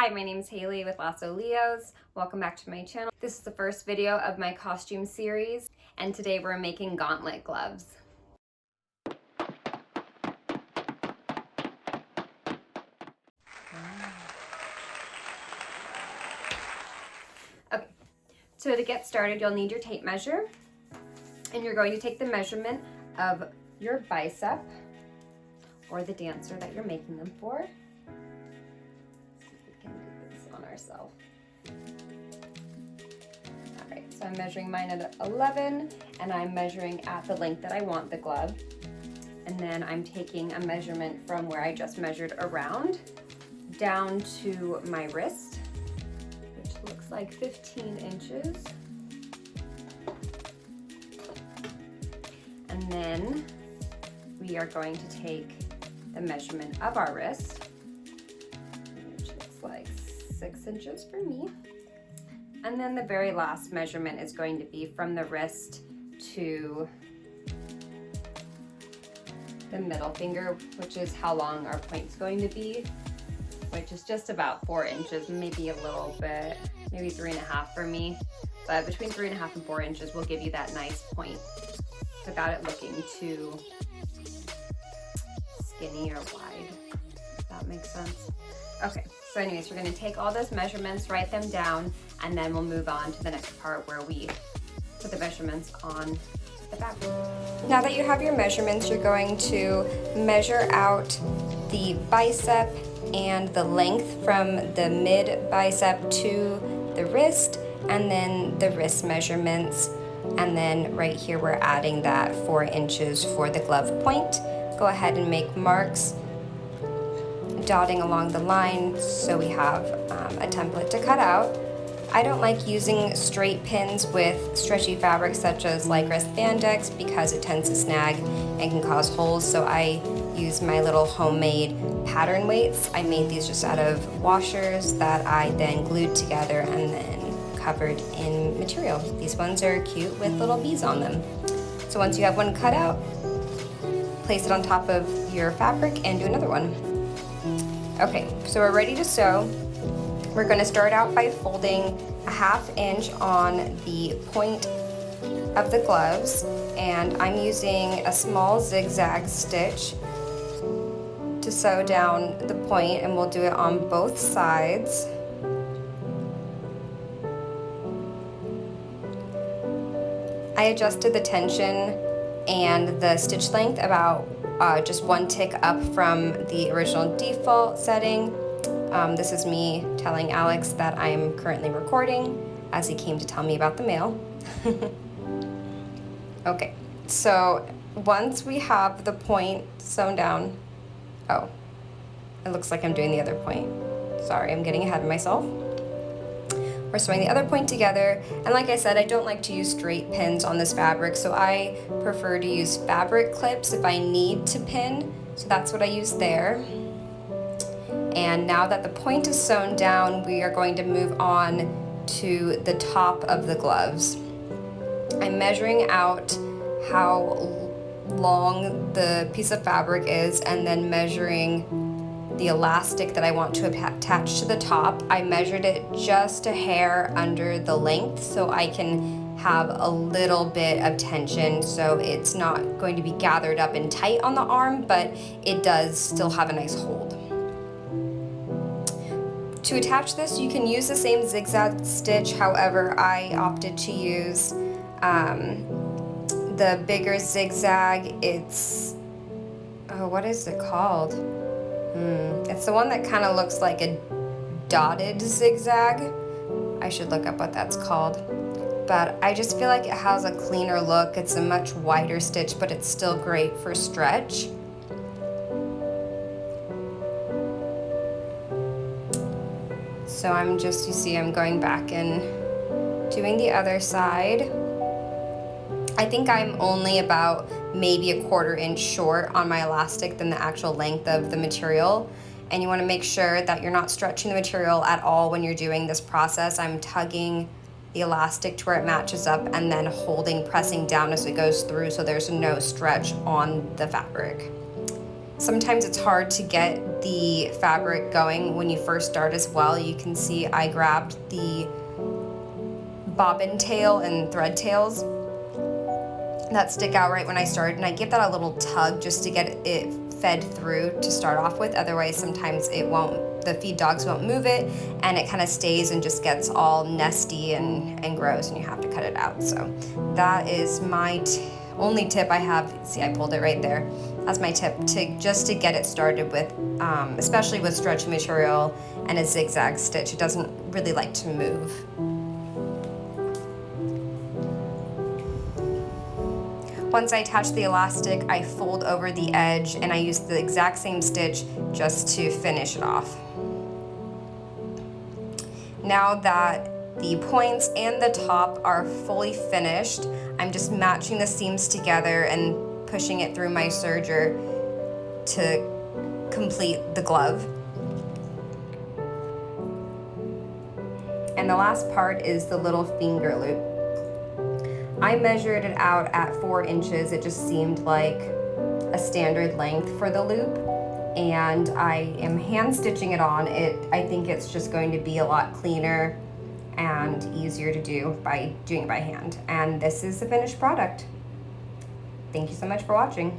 Hi, my name is Haley with Lasso Leos. Welcome back to my channel. This is the first video of my costume series, and today we're making Gauntlet gloves. Okay, so to get started, you'll need your tape measure, and you're going to take the measurement of your bicep or the dancer that you're making them for. Ourselves. All right, so I'm measuring mine at 11 and I'm measuring at the length that I want the glove. And then I'm taking a measurement from where I just measured around down to my wrist, which looks like 15 inches. And then we are going to take the measurement of our wrist, 6 inches for me. And then the very last measurement is going to be from the wrist to the middle finger, which is how long our point's going to be, which is just about 4 inches, maybe a little bit, maybe 3.5 for me. But between 3.5 and 4 inches will give you that nice point without it looking too skinny or wide, if that makes sense. Okay, so anyways, we're gonna take all those measurements, write them down, and then we'll move on to the next part where we put the measurements on the fabric. Now that you have your measurements, you're going to measure out the bicep and the length from the mid bicep to the wrist, and then the wrist measurements. And then right here, we're adding that 4 inches for the glove point. Go ahead and make marks, dotting along the line so we have a template to cut out. I don't like using straight pins with stretchy fabrics such as lycra spandex because it tends to snag and can cause holes, so I use my little homemade pattern weights. I made these just out of washers that I then glued together and then covered in material. These ones are cute with little bees on them. So once you have one cut out, place it on top of your fabric and do another one. Okay, so we're ready to sew. We're going to start out by folding a 1/2 inch on the point of the gloves, and I'm using a small zigzag stitch to sew down the point, and we'll do it on both sides. I adjusted the tension and the stitch length about just 1 tick up from the original default setting. This is me telling Alex that I am currently recording as he came to tell me about the mail. Okay, so once we have the point sewn down, oh, it looks like I'm doing the other point. Sorry, I'm getting ahead of myself. We're sewing the other point together, and like I said, I don't like to use straight pins on this fabric, so I prefer to use fabric clips if I need to pin, so that's what I use there. And now that the point is sewn down, we are going to move on to the top of the gloves. I'm measuring out how long the piece of fabric is and then measuring the elastic that I want to attach to the top. I measured it just a hair under the length so I can have a little bit of tension, so it's not going to be gathered up and tight on the arm, but it does still have a nice hold. To attach this, you can use the same zigzag stitch, however, I opted to use the bigger zigzag. It's, oh, what is it called? It's the one that kind of looks like a dotted zigzag. I should look up what that's called. But I just feel like it has a cleaner look. It's a much wider stitch, but it's still great for stretch. So I'm just, you see, I'm going back and doing the other side. I think I'm only about maybe a 1/4 inch short on my elastic than the actual length of the material. And you want to make sure that you're not stretching the material at all when you're doing this process. I'm tugging the elastic to where it matches up and then holding, pressing down as it goes through so there's no stretch on the fabric. Sometimes it's hard to get the fabric going when you first start as well. You can see I grabbed the bobbin tail and thread tails that stick out right when I started, and I give that a little tug just to get it fed through to start off with. Otherwise sometimes the feed dogs won't move it, and it kind of stays and just gets all nesty and gross, and you have to cut it out. So that is my only tip I have. See, I pulled it right there. That's my tip just to get it started with, especially with stretchy material and a zigzag stitch. It doesn't really like to move. Once I attach the elastic, I fold over the edge and I use the exact same stitch just to finish it off. Now that the points and the top are fully finished, I'm just matching the seams together and pushing it through my serger to complete the glove. And the last part is the little finger loop. I measured it out at 4 inches. It just seemed like a standard length for the loop, and I am hand stitching it on. I think it's just going to be a lot cleaner and easier to do by doing it by hand. And this is the finished product. Thank you so much for watching.